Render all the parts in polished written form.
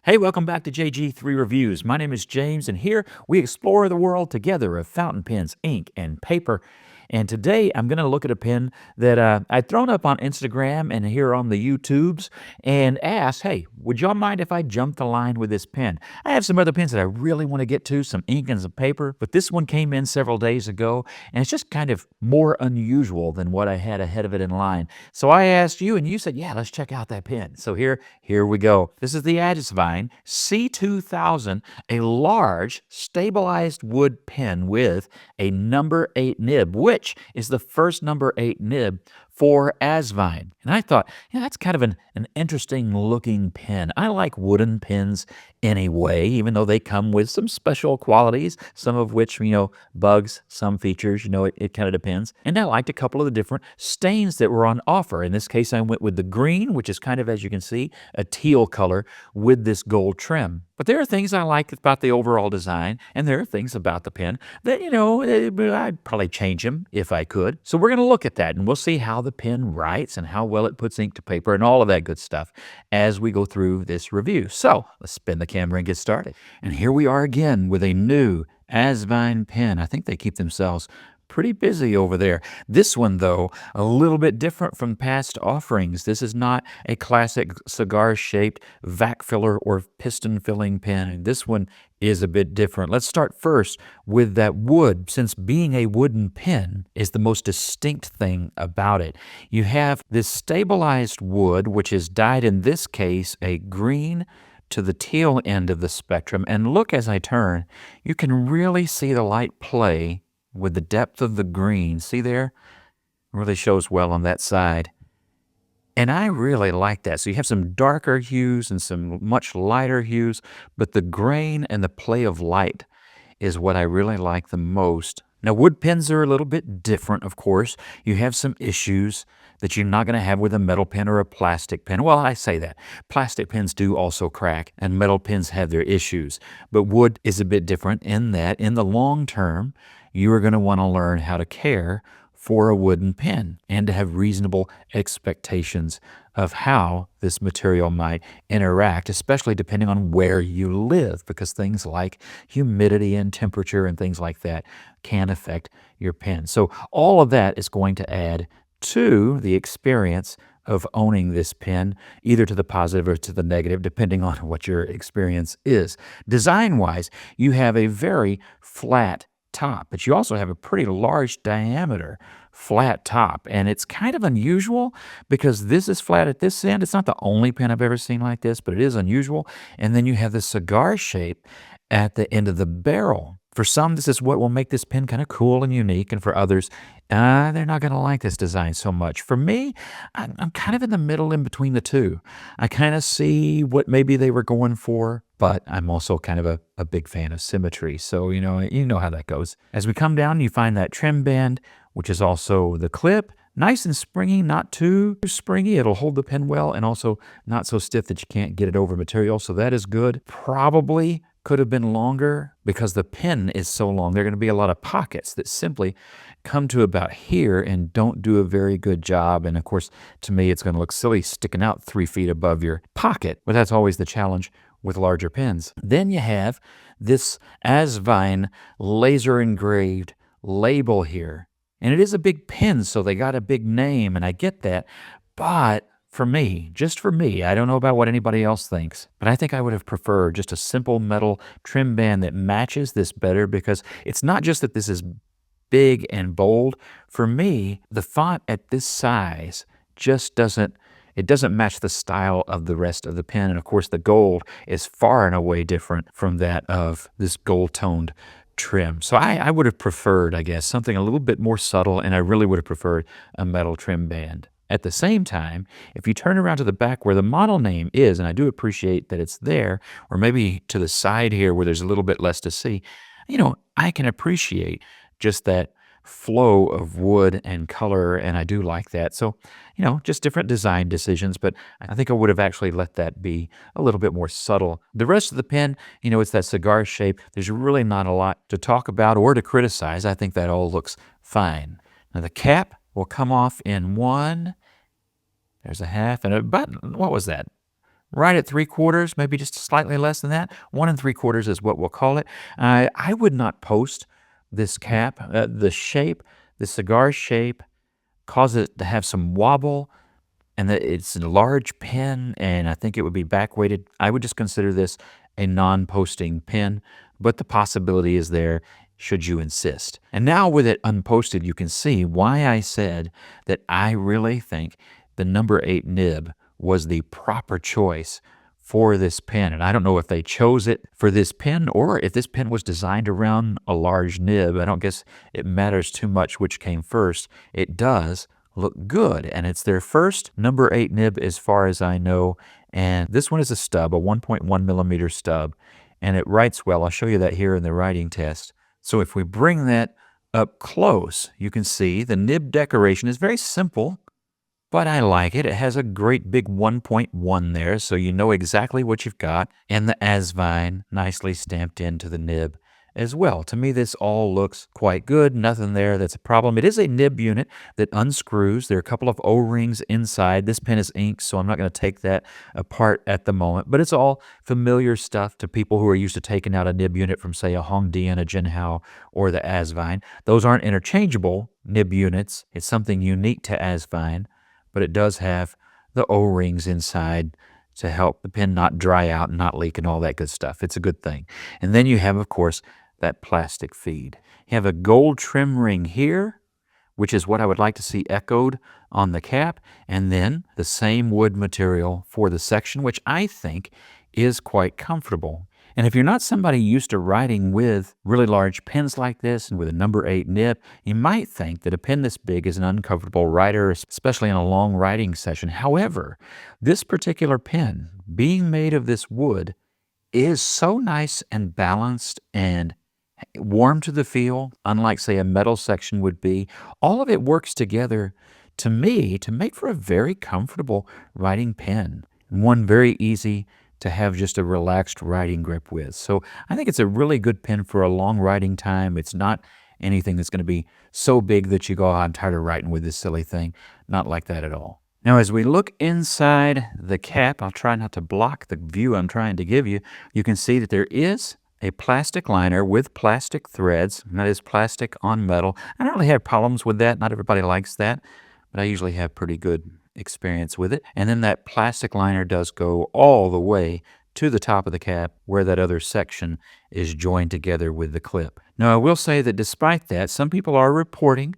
Hey, welcome back to JG3 Reviews. My name is James, and here we explore the world together of fountain pens, ink, and paper. And today I'm going to look at a pen that I'd thrown up on Instagram and here on the YouTubes and asked, hey, would y'all mind if I jumped the line with this pen? I have some other pens that I really want to get to, some ink and some paper, but this one came in several days ago, and it's just kind of more unusual than what I had ahead of it in line. So I asked you, and you said, yeah, let's check out that pen. So here we go. This is the Asvine C2000, a large, stabilized wood pen with a number 8 nib, which is the first number 8 nib for Asvine. And I thought, yeah, that's kind of an interesting looking pen. I like wooden pens anyway, even though they come with some special qualities, some of which, bugs, some features, it kind of depends. And I liked a couple of the different stains that were on offer. In this case, I went with the green, which is kind of, as you can see, a teal color with this gold trim. But there are things I like about the overall design, and there are things about the pen that, I'd probably change them if I could. So we're going to look at that, and we'll see how the pen writes and how well it puts ink to paper and all of that good stuff as we go through this review. So let's spin the camera and get started. And here we are again with a new Asvine pen. I think they keep themselves pretty busy over there. This one, though, a little bit different from past offerings. This is not a classic cigar-shaped vac filler or piston filling pen. This one is a bit different. Let's start first with that wood, since being a wooden pen is the most distinct thing about it. You have this stabilized wood, which is dyed in this case a green to the teal end of the spectrum. And look, as I turn, you can really see the light play with the depth of the green. See there? Really shows well on that side. And I really like that. So you have some darker hues and some much lighter hues, but the grain and the play of light is what I really like the most. Now, wood pens are a little bit different, of course. You have some issues that you're not going to have with a metal pen or a plastic pen. Well, I say that. Plastic pens do also crack, and metal pens have their issues. But wood is a bit different in that, in the long term, you are going to want to learn how to care for a wooden pen and to have reasonable expectations of how this material might interact, especially depending on where you live, because things like humidity and temperature and things like that can affect your pen. So all of that is going to add to the experience of owning this pen, either to the positive or to the negative, depending on what your experience is. Design-wise, you have a very flat top, but you also have a pretty large diameter flat top, and it's kind of unusual because this is flat at this end. It's not the only pen I've ever seen like this, but it is unusual. And then you have the cigar shape at the end of the barrel. For some, this is what will make this pen kind of cool and unique, and for others, they're not going to like this design so much. For me, I'm kind of in the middle in between the two. I kind of see what maybe they were going for, but I'm also kind of a big fan of symmetry. So, you know how that goes. As we come down, you find that trim band, which is also the clip. Nice and springy, not too springy. It'll hold the pen well, and also not so stiff that you can't get it over material. So that is good. Probably could have been longer because the pen is so long. There are going to be a lot of pockets that simply come to about here and don't do a very good job. And of course, to me, it's going to look silly sticking out 3 feet above your pocket. But that's always the challenge with larger pens. Then you have this Asvine laser engraved label here. And it is a big pen, so they got a big name, and I get that. But for me, just for me, I don't know about what anybody else thinks, but I think I would have preferred just a simple metal trim band that matches this better, because it's not just that this is big and bold. For me, the font at this size just doesn't match the style of the rest of the pen. And of course, the gold is far and away different from that of this gold-toned trim. So I would have preferred, I guess, something a little bit more subtle, and I really would have preferred a metal trim band. At the same time, if you turn around to the back where the model name is, and I do appreciate that it's there, or maybe to the side here where there's a little bit less to see, I can appreciate just that flow of wood and color, and I do like that. So, just different design decisions, but I think I would have actually let that be a little bit more subtle. The rest of the pen, it's that cigar shape. There's really not a lot to talk about or to criticize. I think that all looks fine. Now, the cap will come off in one. There's a half and a button. What was that? right at 3/4, maybe just slightly less than that. 1 3/4 is what we'll call it. I would not post this cap. The shape, the cigar shape, cause it to have some wobble, and that it's a large pen, and I think it would be back weighted. I would just consider this a non-posting pen, but the possibility is there should you insist. And now with it unposted, you can see why I said that I really think the number 8 nib was the proper choice for this pen. And I don't know if they chose it for this pen or if this pen was designed around a large nib. I don't guess it matters too much which came first. It does look good, and it's their first number 8 nib as far as I know. And this one is a stub, a 1.1 millimeter stub, and it writes well. I'll show you that here in the writing test. So if we bring that up close, you can see the nib decoration is very simple, but I like it. It has a great big 1.1 there, so you know exactly what you've got, and the Asvine nicely stamped into the nib as well. To me, this all looks quite good. Nothing there that's a problem. It is a nib unit that unscrews. There are a couple of O-rings inside. This pen is ink, so I'm not going to take that apart at the moment, but it's all familiar stuff to people who are used to taking out a nib unit from, say, a Hongdian, a Jinhao, or the Asvine. Those aren't interchangeable nib units. It's something unique to Asvine, but it does have the O-rings inside to help the pen not dry out and not leak and all that good stuff. It's a good thing. And then you have, of course, that plastic feed. You have a gold trim ring here, which is what I would like to see echoed on the cap, and then the same wood material for the section, which I think is quite comfortable. And if you're not somebody used to writing with really large pens like this and with a number 8 nib, you might think that a pen this big is an uncomfortable writer, especially in a long writing session. However, this particular pen, being made of this wood, is so nice and balanced and warm to the feel, unlike, say, a metal section would be. All of it works together, to me, to make for a very comfortable writing pen. One very easy to have just a relaxed writing grip with. So I think it's a really good pen for a long writing time. It's not anything that's going to be so big that you go, oh, I'm tired of writing with this silly thing. Not like that at all. Now, as we look inside the cap, I'll try not to block the view I'm trying to give you. You can see that there is a plastic liner with plastic threads, and that is plastic on metal. I don't really have problems with that. Not everybody likes that, but I usually have pretty good experience with it. And then that plastic liner does go all the way to the top of the cap where that other section is joined together with the clip. Now, I will say that despite that, some people are reporting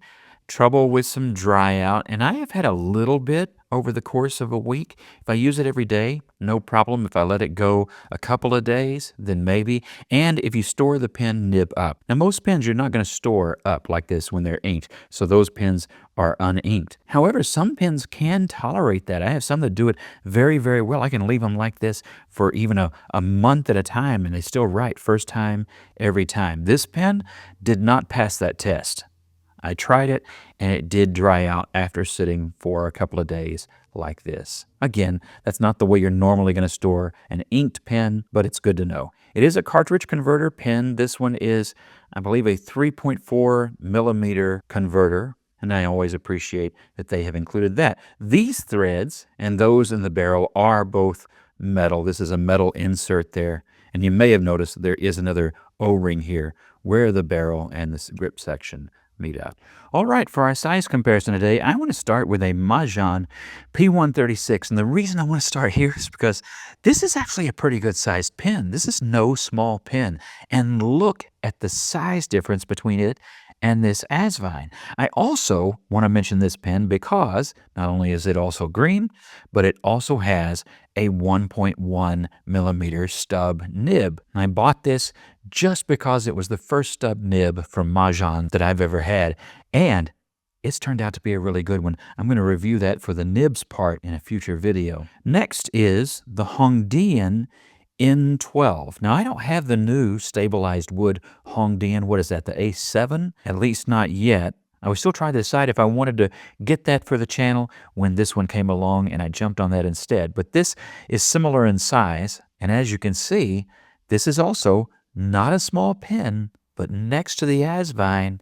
trouble with some dry out, and I have had a little bit over the course of a week. If I use it every day, no problem. If I let it go a couple of days, then maybe. And if you store the pen nib up. Now, most pens you're not going to store up like this when they're inked, so those pens are uninked. However, some pens can tolerate that. I have some that do it very, very well. I can leave them like this for even a month at a time, and they still write first time every time. This pen did not pass that test. I tried it, and it did dry out after sitting for a couple of days like this. Again, that's not the way you're normally going to store an inked pen, but it's good to know. It is a cartridge converter pen. This one is, I believe, a 3.4 millimeter converter, and I always appreciate that they have included that. These threads and those in the barrel are both metal. This is a metal insert there, and you may have noticed that there is another O-ring here where the barrel and the grip section meet up. All right, for our size comparison today, I want to start with a Mahjong P136. And the reason I want to start here is because this is actually a pretty good sized pen. This is no small pen. And look at the size difference between it and this Asvine. I also want to mention this pen because not only is it also green, but it also has a 1.1 millimeter stub nib. I bought this just because it was the first stub nib from Mahjong that I've ever had, and it's turned out to be a really good one. I'm going to review that for the nibs part in a future video. Next is the Hongdian N12. Now, I don't have the new stabilized wood Hongdian. What is that, the A7? At least not yet. I was still trying to decide if I wanted to get that for the channel when this one came along, and I jumped on that instead. But this is similar in size, and as you can see, this is also not a small pen, but next to the Asvine,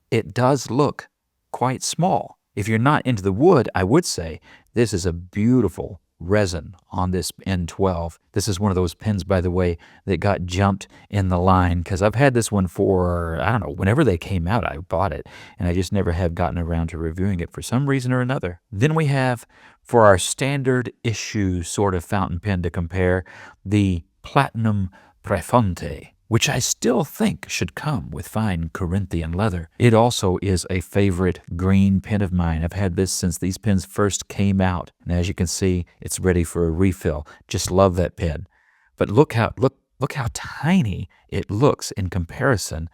it does look quite small. If you're not into the wood, I would say this is a beautiful resin on this N12. This is one of those pens, by the way, that got jumped in the line because I've had this one for, I don't know, whenever they came out, I bought it, and I just never have gotten around to reviewing it for some reason or another. Then we have, for our standard issue sort of fountain pen to compare, the Platinum Prefonte, which I still think should come with fine Corinthian leather. It also is a favorite green pen of mine. I've had this since these pens first came out. And as you can see, it's ready for a refill. Just love that pen. But look how tiny it looks in comparison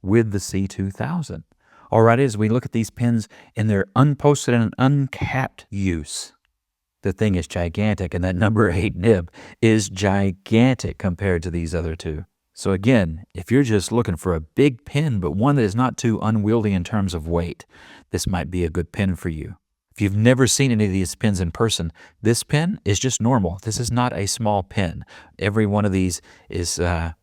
with the C2000. All right, as we look at these pens in their unposted and uncapped use, the thing is gigantic, and that number 8 nib is gigantic compared to these other two. So again, if you're just looking for a big pen, but one that is not too unwieldy in terms of weight, this might be a good pen for you. If you've never seen any of these pens in person, this pen is just normal. This is not a small pen. Every one of these is, of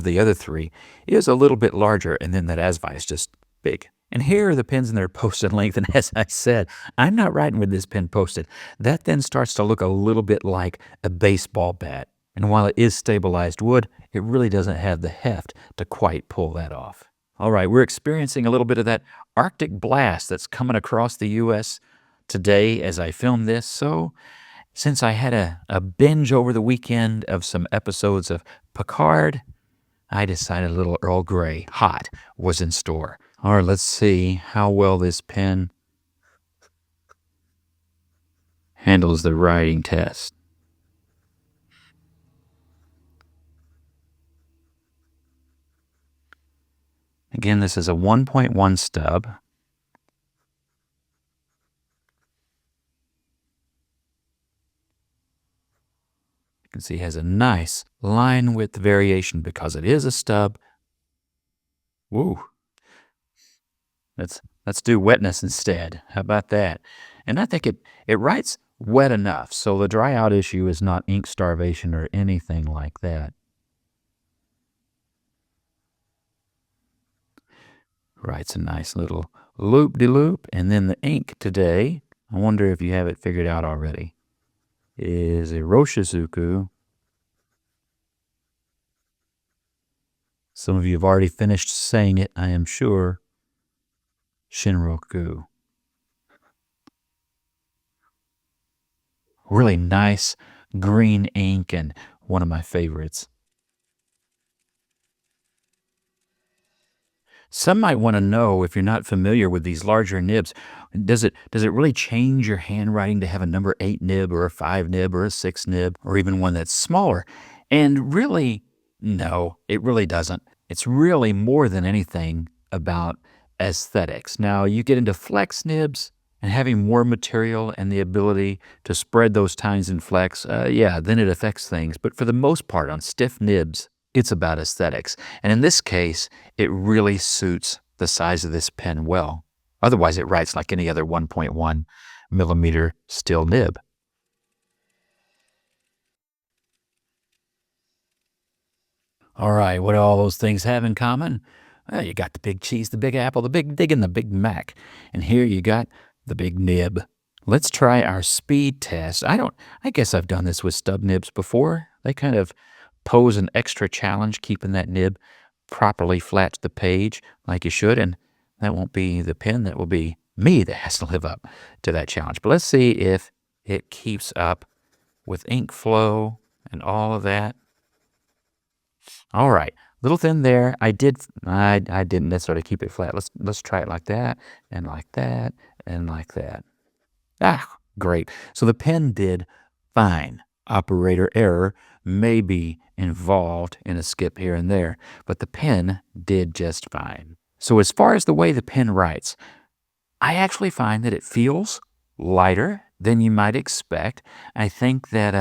the other three, is a little bit larger, and then that Asvine is just big. And here are the pens in their posted length, and as I said, I'm not writing with this pen posted. That then starts to look a little bit like a baseball bat. And while it is stabilized wood, it really doesn't have the heft to quite pull that off. All right, we're experiencing a little bit of that Arctic blast that's coming across the U.S. today as I film this. So since I had a binge over the weekend of some episodes of Picard, I decided a little Earl Grey hot was in store. All right, let's see how well this pen handles the writing test. Again, this is a 1.1 stub. You can see it has a nice line width variation because it is a stub. Woo. Let's do wetness instead. How about that? And I think it writes wet enough, so the dry out issue is not ink starvation or anything like that. Writes a nice little loop-de-loop, and then the ink today, I wonder if you have it figured out already, is a Roshizuku. Some of you have already finished saying it, I am sure. Shin-ryoku. Really nice green ink and one of my favorites. Some might want to know, if you're not familiar with these larger nibs, does it really change your handwriting to have a number 8 nib or a 5 nib or a 6 nib or even one that's smaller? And really, no, it really doesn't. It's really more than anything about aesthetics. Now, you get into flex nibs and having more material and the ability to spread those tines in flex, yeah, then it affects things. But for the most part, on stiff nibs, it's about aesthetics. And in this case, it really suits the size of this pen well. Otherwise, it writes like any other 1.1 millimeter steel nib. All right, what do all those things have in common? Well, you got the big cheese, the big apple, the big dig, and the Big Mac. And here you got the big nib. Let's try our speed test. I guess I've done this with stub nibs before. They kind of pose an extra challenge keeping that nib properly flat to the page like you should, and that won't be the pen, that will be me that has to live up to that challenge. But let's see if it keeps up with ink flow and all of that. All right, little thin there. I didn't necessarily keep it flat. Let's try it like that and like that and like that. Ah, great. So the pen did fine. Operator error may be involved in a skip here and there, but the pen did just fine. So as far as the way the pen writes, I actually find that it feels lighter than you might expect. I think that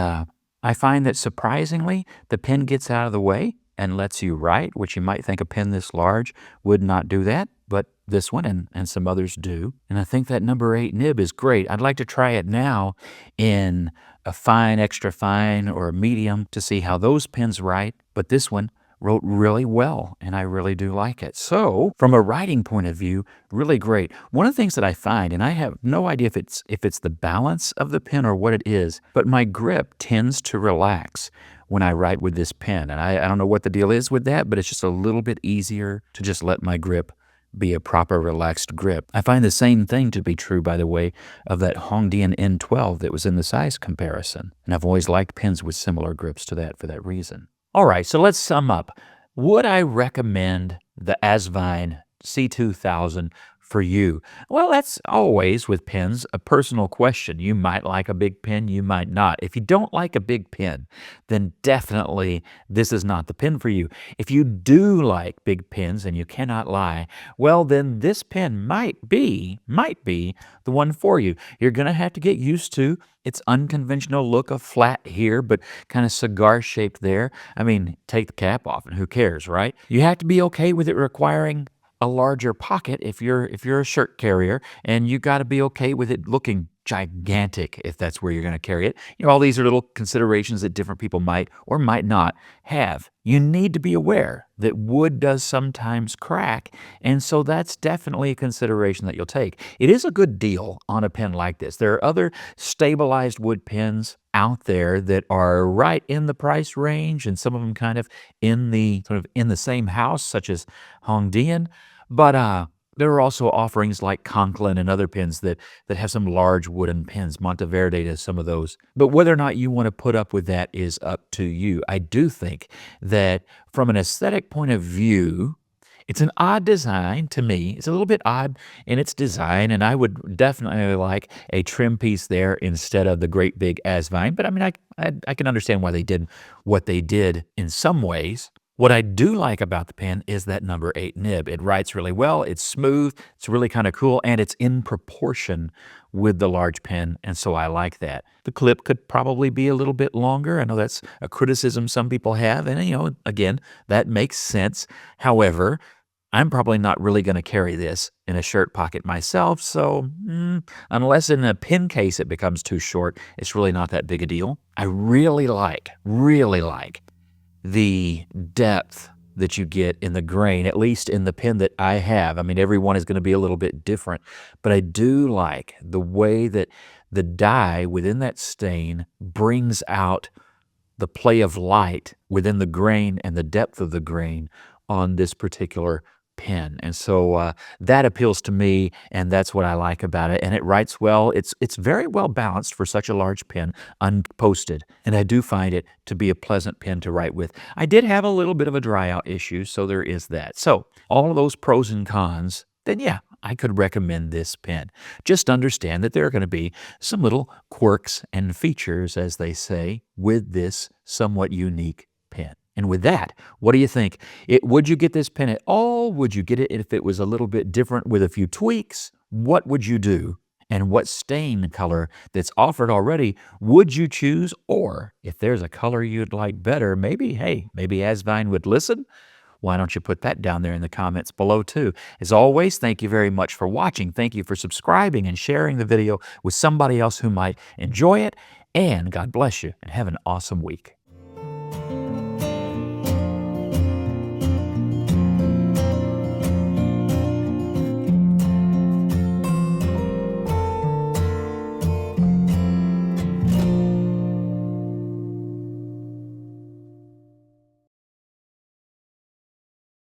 I find that surprisingly, the pen gets out of the way and lets you write, which you might think a pen this large would not do that, but this one and some others do. And I think that number 8 nib is great. I'd like to try it now in a fine, extra fine, or a medium to see how those pens write, but this one wrote really well, and I really do like it. So, from a writing point of view, really great. One of the things that I find, and I have no idea if it's the balance of the pen or what it is, but my grip tends to relax when I write with this pen. And I don't know what the deal is with that, but it's just a little bit easier to just let my grip be a proper relaxed grip. I find the same thing to be true, by the way, of that Hongdian N12 that was in the size comparison. And I've always liked pens with similar grips to that for that reason. All right, so let's sum up. Would I recommend the Asvine C2000 for you? Well, that's always with pens a personal question. You might like a big pen, you might not. If you don't like a big pen, then definitely this is not the pen for you. If you do like big pens and you cannot lie, well, then this pen might be the one for you. You're going to have to get used to its unconventional look of flat here, but kind of cigar shaped there. I mean, take the cap off and who cares, right? You have to be okay with it requiring a larger pocket if you're a shirt carrier, and you got to be okay with it looking gigantic if that's where you're going to carry it. You know, all these are little considerations that different people might or might not have. You need to be aware that wood does sometimes crack, and so that's definitely a consideration that you'll take. It is a good deal on a pen like this. There are other stabilized wood pens out there that are right in the price range, and some of them kind of in the same house, such as Hongdian. But there are also offerings like Conklin and other pens that have some large wooden pens. Monteverde does some of those. But whether or not you want to put up with that is up to you. I do think that from an aesthetic point of view, it's an odd design to me. It's a little bit odd in its design, and I would definitely like a trim piece there instead of the great big Asvine. But I mean, I can understand why they did what they did in some ways. What I do like about the pen is that number 8 nib. It writes really well, it's smooth, it's really kind of cool, and it's in proportion with the large pen, and so I like that. The clip could probably be a little bit longer. I know that's a criticism some people have, and again, that makes sense. However, I'm probably not really going to carry this in a shirt pocket myself, so unless in a pen case it becomes too short, it's really not that big a deal. I really like the depth that you get in the grain, at least in the pen that I have. I mean, every one is going to be a little bit different, but I do like the way that the dye within that stain brings out the play of light within the grain and the depth of the grain on this particular pen. And so that appeals to me, and that's what I like about it. And it writes well. It's very well balanced for such a large pen, unposted. And I do find it to be a pleasant pen to write with. I did have a little bit of a dry out issue, so there is that. So all of those pros and cons, then yeah, I could recommend this pen. Just understand that there are going to be some little quirks and features, as they say, with this somewhat unique pen. And with that, what do you think? Would you get this pen at all? Would you get it if it was a little bit different with a few tweaks? What would you do? And what stain color that's offered already would you choose? Or if there's a color you'd like better, maybe Asvine would listen. Why don't you put that down there in the comments below too? As always, thank you very much for watching. Thank you for subscribing and sharing the video with somebody else who might enjoy it. And God bless you and have an awesome week.